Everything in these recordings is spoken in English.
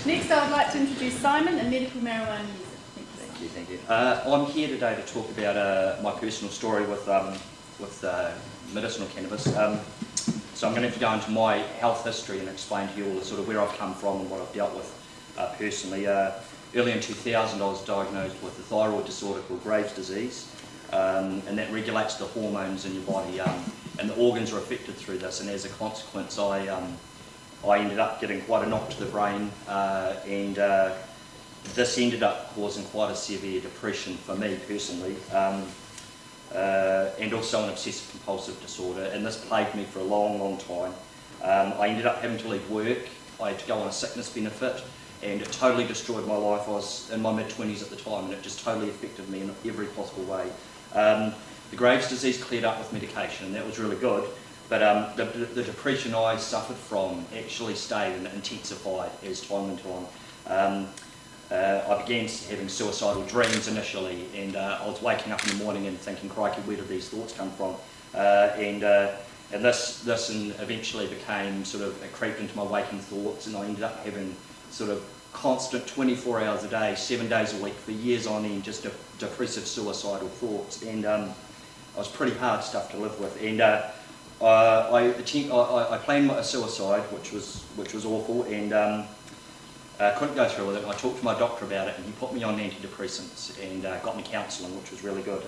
Next, I would like to introduce Simon, a medical marijuana user. Thank you. I'm here today to talk about my personal story with medicinal cannabis. So I'm going to have to go into my health history and explain to you all the sort of where I've come from and what I've dealt with personally. Early in 2000 I was diagnosed with a thyroid disorder called Graves' disease, and that regulates the hormones in your body, and the organs are affected through this, and as a consequence I ended up getting quite a knock to the brain, and this ended up causing quite a severe depression for me personally, and also an obsessive compulsive disorder, and this plagued me for a long time. I ended up having to leave work. I had to go on a sickness benefit, and it totally destroyed my life. I was in my mid-20s at the time, and it just totally affected me in every possible way. The Graves' disease cleared up with medication, and that was really good, but the depression I suffered from actually stayed and intensified as time went on. I began having suicidal dreams initially, and I was waking up in the morning and thinking, crikey, where did these thoughts come from? And this eventually became sort of, it creeped into my waking thoughts, and I ended up having sort of constant 24 hours a day, 7 days a week for years on end, just depressive suicidal thoughts, and it was pretty hard stuff to live with. And I planned a suicide, which was awful, and couldn't go through with it. I talked to my doctor about it, and he put me on antidepressants and got me counselling, which was really good.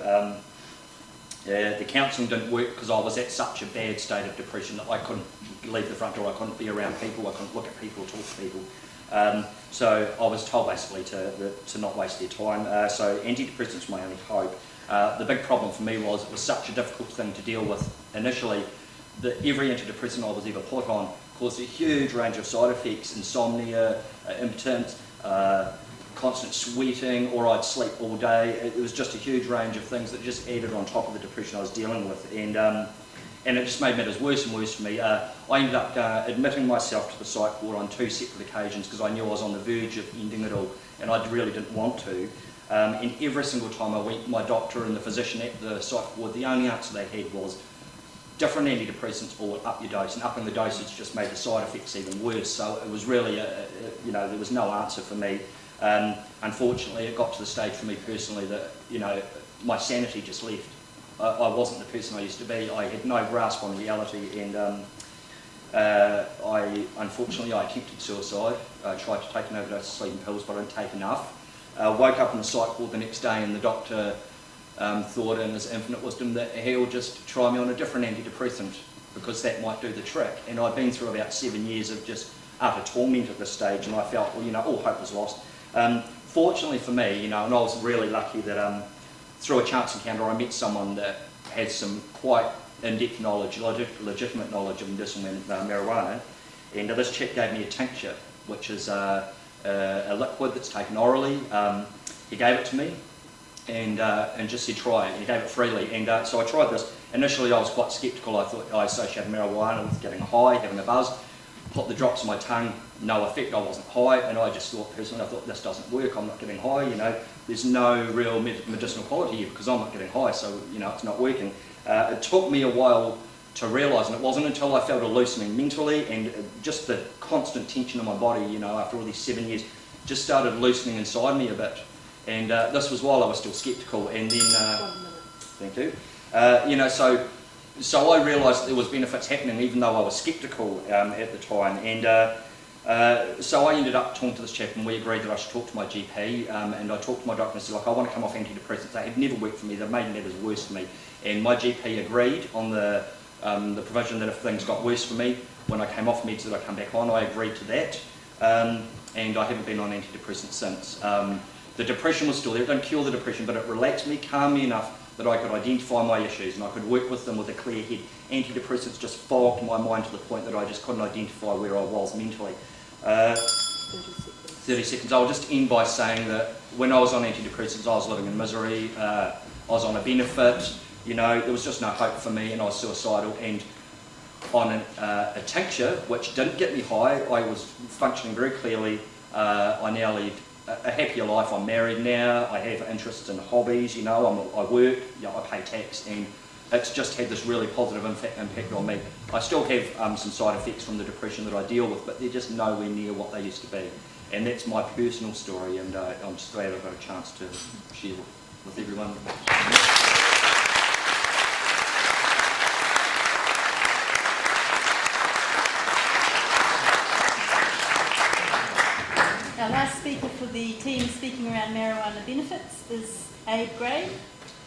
The counselling didn't work because I was at such a bad state of depression that I couldn't leave the front door, I couldn't be around people, I couldn't look at people, talk to people. So I was told basically to not waste their time. So antidepressants were my only hope. The big problem for me was it was such a difficult thing to deal with initially, that every antidepressant I was ever put on caused a huge range of side effects: insomnia, impotence, constant sweating, or I'd sleep all day. It was just a huge range of things that just added on top of the depression I was dealing with, and it just made matters worse and worse for me. I ended up admitting myself to the psych ward on 2 separate occasions because I knew I was on the verge of ending it all, and I really didn't want to. And every single time I went, my doctor and the physician at the psych ward, the only answer they had was different antidepressants or up your dose, and upping the dosage just made the side effects even worse. So it was really, there was no answer for me. Unfortunately, it got to the stage for me personally that, my sanity just left. I wasn't the person I used to be. I had no grasp on reality, and unfortunately I attempted suicide. I tried to take an overdose of sleeping pills, but I didn't take enough. Woke up in the psych ward the next day, and the doctor thought in his infinite wisdom that he'll just try me on a different antidepressant because that might do the trick. And I'd been through about 7 years of just utter torment at this stage, and I felt, all hope was lost. Fortunately for me, and I was really lucky that through a chance encounter I met someone that had some quite in-depth knowledge, legitimate knowledge of medicinal marijuana, and this chap gave me a tincture, which is a liquid that's taken orally. He gave it to me, and just said try it. He gave it freely, and so I tried this. Initially I was quite sceptical. I thought I associated marijuana with getting high, having a buzz. Put the drops in my tongue, no effect, I wasn't high, and I just thought personally, this doesn't work, I'm not getting high, there's no real medicinal quality here because I'm not getting high, so it's not working. It took me a while to realise, and it wasn't until I felt a loosening mentally and just the constant tension in my body, after all these 7 years, just started loosening inside me a bit. And this was while I was still sceptical, and then, thank you, so I realised there was benefits happening even though I was sceptical at the time, and so I ended up talking to this chap, and we agreed that I should talk to my GP, and I talked to my doctor and said, I want to come off antidepressants. They had never worked for me, they made matters worse for me, and my GP agreed on the provision that if things got worse for me, when I came off meds that I come back on. I agreed to that, and I haven't been on antidepressants since. The depression was still there. It didn't cure the depression, but it relaxed me, calmed me enough that I could identify my issues and I could work with them with a clear head. Antidepressants just fogged my mind to the point that I just couldn't identify where I was mentally. 30 seconds. I'll just end by saying that when I was on antidepressants, I was living in misery. I was on a benefit. There was just no hope for me, and I was suicidal. And on a tincture, which didn't get me high, I was functioning very clearly. I now lead a happier life. I'm married now, I have interests and hobbies, I work, I pay tax, and it's just had this really positive impact on me. I still have some side effects from the depression that I deal with, but they're just nowhere near what they used to be. And that's my personal story, and I'm just glad I've got a chance to share it with everyone. Our last speaker for the team speaking around marijuana benefits is Abe Gray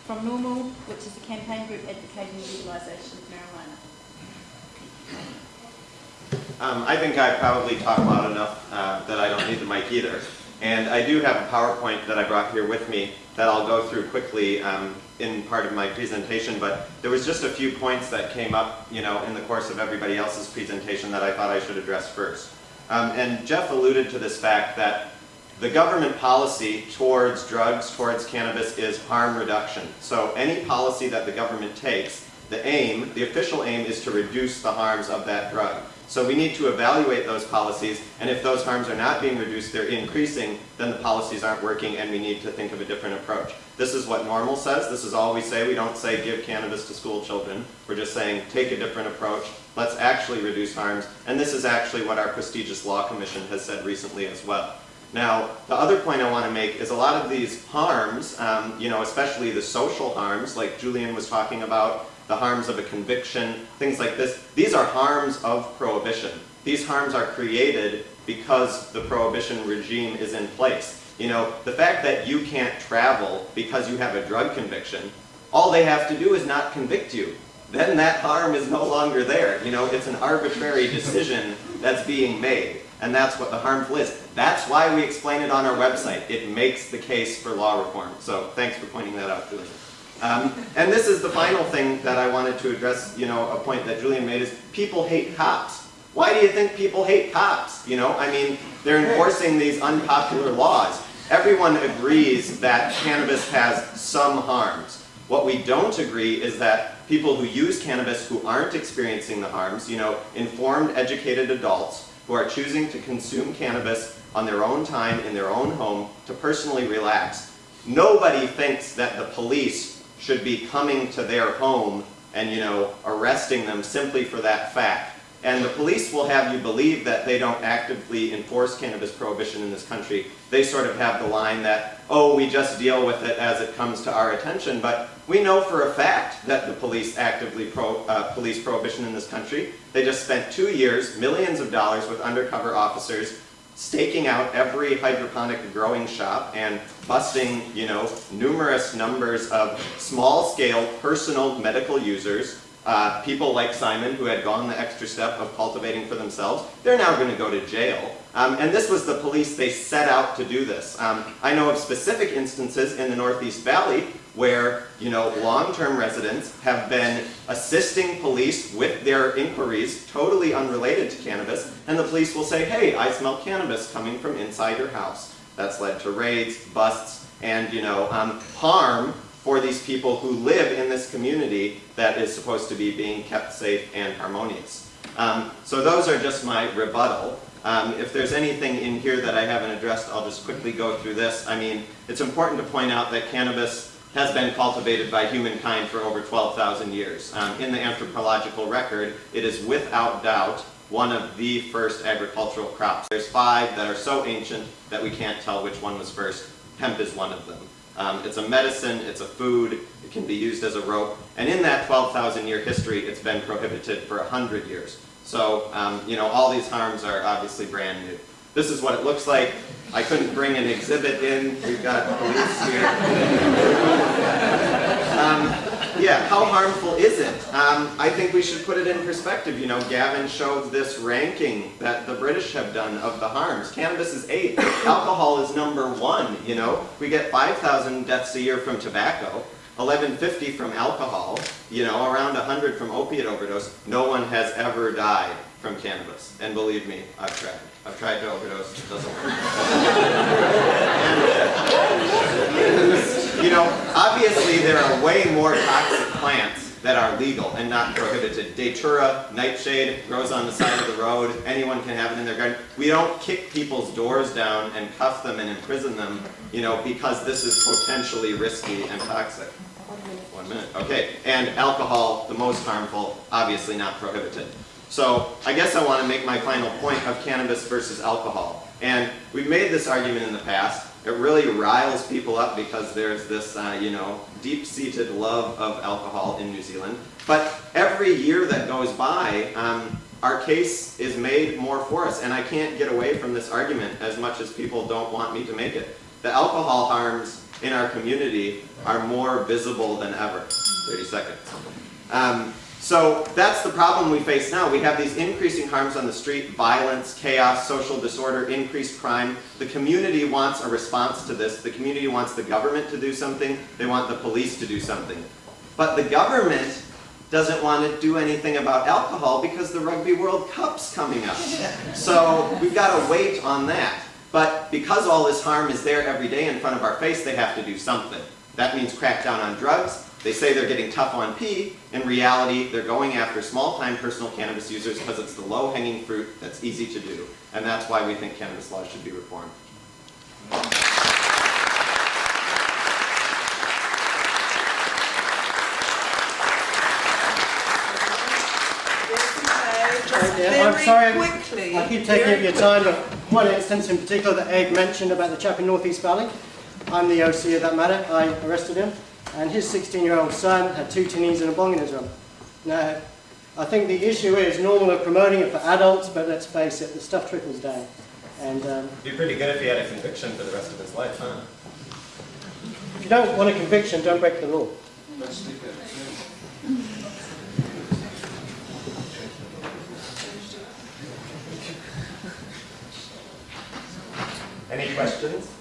from NORML, which is a campaign group advocating the legalisation of marijuana. I think I probably talk loud enough that I don't need the mic either. And I do have a PowerPoint that I brought here with me that I'll go through quickly in part of my presentation, but there was just a few points that came up, in the course of everybody else's presentation that I thought I should address first. And Geoff alluded to this fact that the government policy towards drugs, towards cannabis, is harm reduction. So any policy that the government takes, the official aim is to reduce the harms of that drug. So we need to evaluate those policies, and if those harms are not being reduced, they're increasing, then the policies aren't working and we need to think of a different approach. This is what NORML says. This is all we say. We don't say give cannabis to school children. We're just saying take a different approach. Let's actually reduce harms. And this is actually what our prestigious Law Commission has said recently as well. Now, the other point I want to make is a lot of these harms, especially the social harms, like Julian was talking about, the harms of a conviction, things like this, these are harms of prohibition. These harms are created because the prohibition regime is in place. The fact that you can't travel because you have a drug conviction, all they have to do is not convict you. Then that harm is no longer there. It's an arbitrary decision that's being made. And that's what the harmful is. That's why we explain it on our website. It makes the case for law reform. So thanks for pointing that out, Julian. And this is the final thing that I wanted to address, a point that Julian made is people hate cops. Why do you think people hate cops? They're enforcing these unpopular laws. Everyone agrees that cannabis has some harms. What we don't agree is that people who use cannabis who aren't experiencing the harms, informed, educated adults who are choosing to consume cannabis on their own time in their own home to personally relax. Nobody thinks that the police should be coming to their home and, arresting them simply for that fact. And the police will have you believe that they don't actively enforce cannabis prohibition in this country. They sort of have the line that, oh, we just deal with it as it comes to our attention. But we know for a fact that the police actively police prohibition in this country. They just spent 2 years, millions of dollars with undercover officers, staking out every hydroponic growing shop and busting, numerous numbers of small-scale personal medical users, people like Simon who had gone the extra step of cultivating for themselves. They're now going to go to jail. And this was the police. They set out to do this. I know of specific instances in the Northeast Valley where, long-term residents have been assisting police with their inquiries totally unrelated to cannabis, and the police will say, hey, I smell cannabis coming from inside your house. That's led to raids, busts, and, harm for these people who live in this community that is supposed to be being kept safe and harmonious. So those are just my rebuttal. If there's anything in here that I haven't addressed, I'll just quickly go through this. It's important to point out that cannabis has been cultivated by humankind for over 12,000 years. In the anthropological record, it is without doubt one of the first agricultural crops. There's 5 that are so ancient that we can't tell which one was first. Hemp is one of them. It's a medicine, it's a food, it can be used as a rope, and in that 12,000 year history, it's been prohibited for 100 years. So, all these harms are obviously brand new. This is what it looks like. I couldn't bring an exhibit in. We've got police here. How harmful is it? I think we should put it in perspective. Gavin showed this ranking that the British have done of the harms. Cannabis is 8. Alcohol is number 1. We get 5,000 deaths a year from tobacco, 1,150 from alcohol, around 100 from opiate overdose. No one has ever died from cannabis. And believe me, I've tried. I've tried to overdose. It doesn't work. Obviously there are way more toxic plants that are legal and not prohibited. Datura, nightshade, grows on the side of the road. Anyone can have it in their garden. We don't kick people's doors down and cuff them and imprison them, because this is potentially risky and toxic. 1 minute. Okay. And alcohol, the most harmful, obviously not prohibited. So I guess I want to make my final point of cannabis versus alcohol. And we've made this argument in the past. It really riles people up because there's this, you know, deep-seated love of alcohol in New Zealand. But every year that goes by, our case is made more for us, and I can't get away from this argument as much as people don't want me to make it. The alcohol harms in our community are more visible than ever. 30 seconds. So that's the problem we face now. We have these increasing harms on the street, violence, chaos, social disorder, increased crime. The community wants a response to this. The community wants the government to do something. They want the police to do something. But the government doesn't want to do anything about alcohol because the Rugby World Cup's coming up. So we've got to wait on that. But because all this harm is there every day in front of our face, they have to do something. That means crack down on drugs. They say they're getting tough on P. In reality, they're going after small-time personal cannabis users because it's the low-hanging fruit that's easy to do. And that's why we think cannabis laws should be reformed. I'm sorry, quickly. I keep taking up your time, but one instance in particular that Abe mentioned about the chap in North East Valley. I'm the OC of that matter. I arrested him, and his 16-year-old son had 2 tinnies and a bong in his room. Now, I think the issue is NORML are promoting it for adults, but let's face it, the stuff trickles down. And It'd be pretty good if he had a conviction for the rest of his life, huh? if you don't want a conviction, don't break the law. Any questions?